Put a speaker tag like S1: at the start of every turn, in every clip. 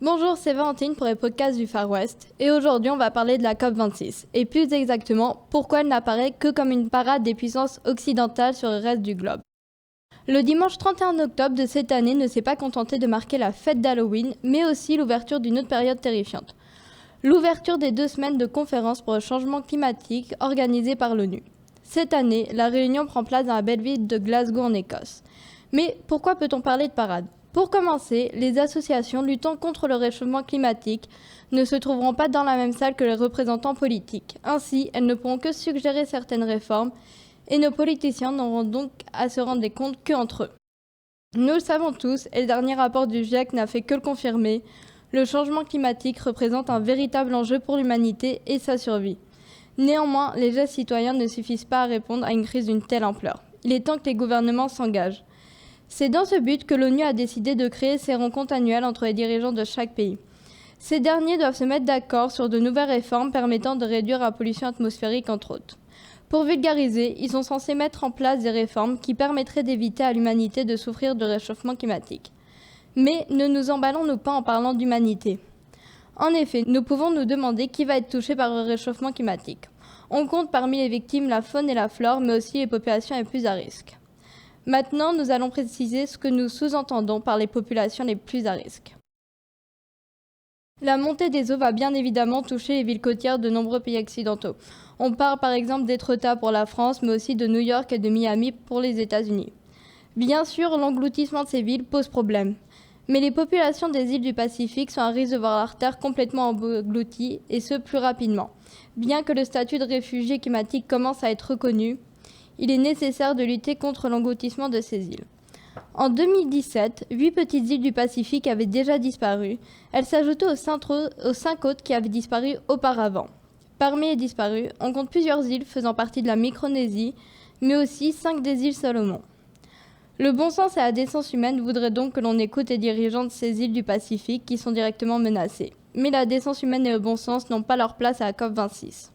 S1: Bonjour, c'est Valentine pour les podcasts du Far West et aujourd'hui on va parler de la COP26 et plus exactement pourquoi elle n'apparaît que comme une parade des puissances occidentales sur le reste du globe. Le dimanche 31 octobre de cette année ne s'est pas contenté de marquer la fête d'Halloween mais aussi l'ouverture d'une autre période terrifiante. L'ouverture des 2 semaines de conférences pour le changement climatique organisées par l'ONU. Cette année, la réunion prend place dans la belle ville de Glasgow en Écosse. Mais pourquoi peut-on parler de parade ? Pour commencer, les associations luttant contre le réchauffement climatique ne se trouveront pas dans la même salle que les représentants politiques. Ainsi, elles ne pourront que suggérer certaines réformes et nos politiciens n'auront donc à se rendre compte qu'entre eux. Nous le savons tous, et le dernier rapport du GIEC n'a fait que le confirmer, le changement climatique représente un véritable enjeu pour l'humanité et sa survie. Néanmoins, les gestes citoyens ne suffisent pas à répondre à une crise d'une telle ampleur. Il est temps que les gouvernements s'engagent. C'est dans ce but que l'ONU a décidé de créer ces rencontres annuelles entre les dirigeants de chaque pays. Ces derniers doivent se mettre d'accord sur de nouvelles réformes permettant de réduire la pollution atmosphérique, entre autres. Pour vulgariser, ils sont censés mettre en place des réformes qui permettraient d'éviter à l'humanité de souffrir de réchauffement climatique. Mais ne nous emballons-nous pas en parlant d'humanité. En effet, nous pouvons nous demander qui va être touché par le réchauffement climatique. On compte parmi les victimes la faune et la flore, mais aussi les populations les plus à risque. Maintenant, nous allons préciser ce que nous sous-entendons par les populations les plus à risque. La montée des eaux va bien évidemment toucher les villes côtières de nombreux pays occidentaux. On parle par exemple d'Étretat pour la France, mais aussi de New York et de Miami pour les États-Unis. Bien sûr, l'engloutissement de ces villes pose problème. Mais les populations des îles du Pacifique sont à risque de voir leur terre complètement engloutie, et ce plus rapidement. Bien que le statut de réfugié climatique commence à être reconnu, il est nécessaire de lutter contre l'engloutissement de ces îles. En 2017, 8 petites îles du Pacifique avaient déjà disparu. Elles s'ajoutaient aux 5 autres qui avaient disparu auparavant. Parmi les disparus, on compte plusieurs îles faisant partie de la Micronésie, mais aussi 5 des îles Salomon. Le bon sens et la décence humaine voudraient donc que l'on écoute les dirigeants de ces îles du Pacifique qui sont directement menacées. Mais la décence humaine et le bon sens n'ont pas leur place à la COP26.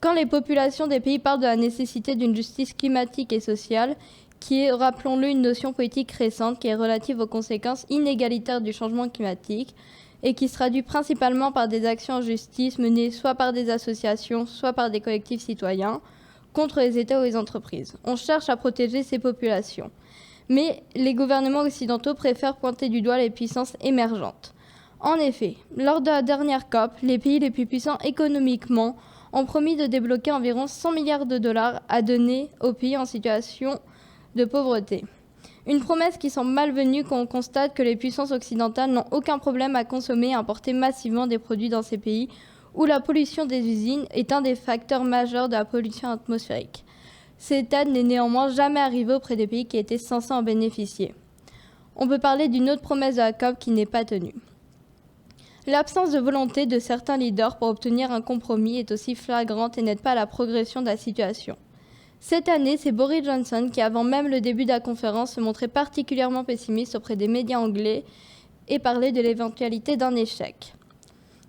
S1: Quand les populations des pays parlent de la nécessité d'une justice climatique et sociale, qui est, rappelons-le, une notion politique récente qui est relative aux conséquences inégalitaires du changement climatique et qui se traduit principalement par des actions en justice menées soit par des associations, soit par des collectifs citoyens, contre les États ou les entreprises. On cherche à protéger ces populations. Mais les gouvernements occidentaux préfèrent pointer du doigt les puissances émergentes. En effet, lors de la dernière COP, les pays les plus puissants économiquement ont promis de débloquer environ 100 milliards de dollars à donner aux pays en situation de pauvreté. Une promesse qui semble malvenue quand on constate que les puissances occidentales n'ont aucun problème à consommer et importer massivement des produits dans ces pays où la pollution des usines est un des facteurs majeurs de la pollution atmosphérique. Cette aide n'est néanmoins jamais arrivée auprès des pays qui étaient censés en bénéficier. On peut parler d'une autre promesse de la COP qui n'est pas tenue. L'absence de volonté de certains leaders pour obtenir un compromis est aussi flagrante et n'aide pas à la progression de la situation. Cette année, c'est Boris Johnson qui, avant même le début de la conférence, se montrait particulièrement pessimiste auprès des médias anglais et parlait de l'éventualité d'un échec.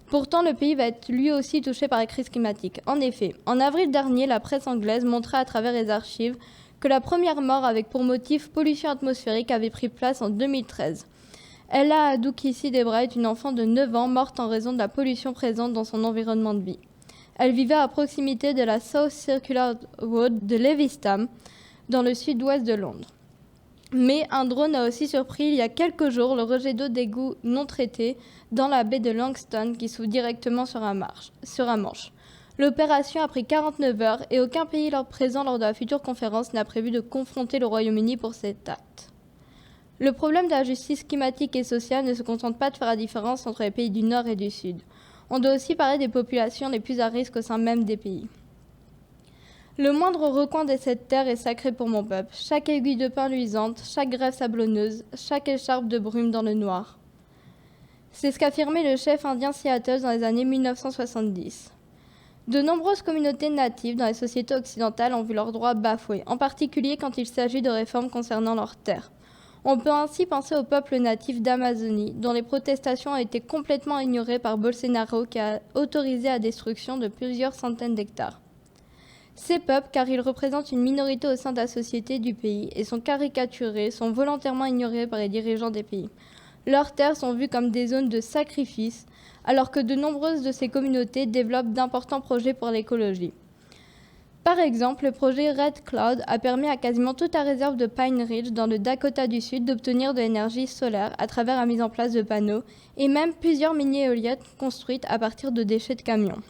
S1: Pourtant, le pays va être lui aussi touché par la crise climatique. En effet, en avril dernier, la presse anglaise montrait à travers les archives que la première mort avec pour motif pollution atmosphérique avait pris place en 2013. Ella Adoucissi Debra est une enfant de 9 ans morte en raison de la pollution présente dans son environnement de vie. Elle vivait à proximité de la South Circular Road de Levisham, dans le sud-ouest de Londres. Mais un drone a aussi surpris il y a quelques jours le rejet d'eau d'égout non traité dans la baie de Langstone qui s'ouvre directement sur un manche. L'opération a pris 49 heures et aucun pays présent lors de la future conférence n'a prévu de confronter le Royaume-Uni pour cet acte. Le problème de la justice climatique et sociale ne se contente pas de faire la différence entre les pays du Nord et du Sud. On doit aussi parler des populations les plus à risque au sein même des pays. Le moindre recoin de cette terre est sacré pour mon peuple. Chaque aiguille de pain luisante, chaque grève sablonneuse, chaque écharpe de brume dans le noir. C'est ce qu'affirmait le chef indien Seattle dans les années 1970. De nombreuses communautés natives dans les sociétés occidentales ont vu leurs droits bafoués, en particulier quand il s'agit de réformes concernant leurs terres. On peut ainsi penser aux peuples natifs d'Amazonie, dont les protestations ont été complètement ignorées par Bolsonaro qui a autorisé la destruction de plusieurs centaines d'hectares. Ces peuples, car ils représentent une minorité au sein de la société du pays et sont caricaturés, sont volontairement ignorés par les dirigeants des pays. Leurs terres sont vues comme des zones de sacrifice, alors que de nombreuses de ces communautés développent d'importants projets pour l'écologie. Par exemple, le projet Red Cloud a permis à quasiment toute la réserve de Pine Ridge dans le Dakota du Sud d'obtenir de l'énergie solaire à travers la mise en place de panneaux et même plusieurs mini-éoliennes construites à partir de déchets de camions.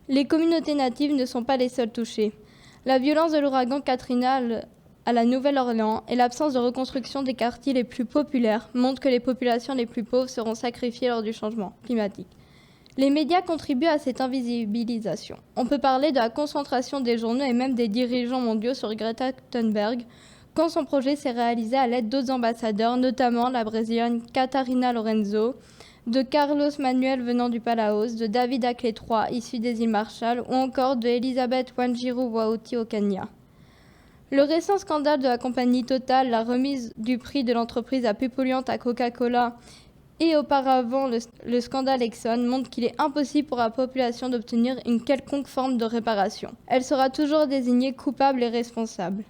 S1: Les communautés natives ne sont pas les seules touchées. La violence de l'ouragan Katrina à la Nouvelle-Orléans et l'absence de reconstruction des quartiers les plus populaires montrent que les populations les plus pauvres seront sacrifiées lors du changement climatique. Les médias contribuent à cette invisibilisation. On peut parler de la concentration des journaux et même des dirigeants mondiaux sur Greta Thunberg, quand son projet s'est réalisé à l'aide d'autres ambassadeurs, notamment la brésilienne Catarina Lorenzo, de Carlos Manuel venant du Palaos, de David Ackley III, issu des îles Marshall, ou encore de Elisabeth Wanjiru Wauti au Kenya. Le récent scandale de la compagnie Total, la remise du prix de l'entreprise la plus polluante à Coca-Cola, et auparavant le scandale Exxon montre qu'il est impossible pour la population d'obtenir une quelconque forme de réparation. Elle sera toujours désignée coupable et responsable.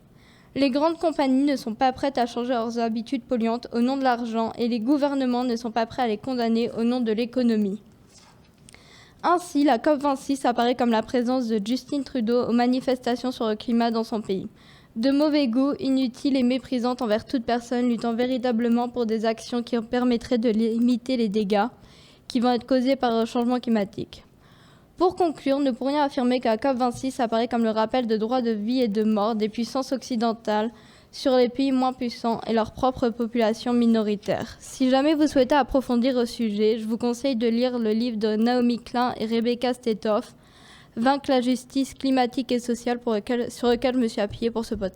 S1: Les grandes compagnies ne sont pas prêtes à changer leurs habitudes polluantes au nom de l'argent et les gouvernements ne sont pas prêts à les condamner au nom de l'économie. Ainsi, la COP26 apparaît comme la présence de Justin Trudeau aux manifestations sur le climat dans son pays. De mauvais goût, inutile et méprisante envers toute personne luttant véritablement pour des actions qui permettraient de limiter les dégâts qui vont être causés par le changement climatique. Pour conclure, nous pourrions affirmer que la COP26 apparaît comme le rappel de droits de vie et de mort des puissances occidentales sur les pays moins puissants et leurs propres populations minoritaires. Si jamais vous souhaitez approfondir au sujet, je vous conseille de lire le livre de Naomi Klein et Rebecca Stetoff, Vaincre la justice climatique et sociale sur lequel je me suis appuyée pour ce podcast.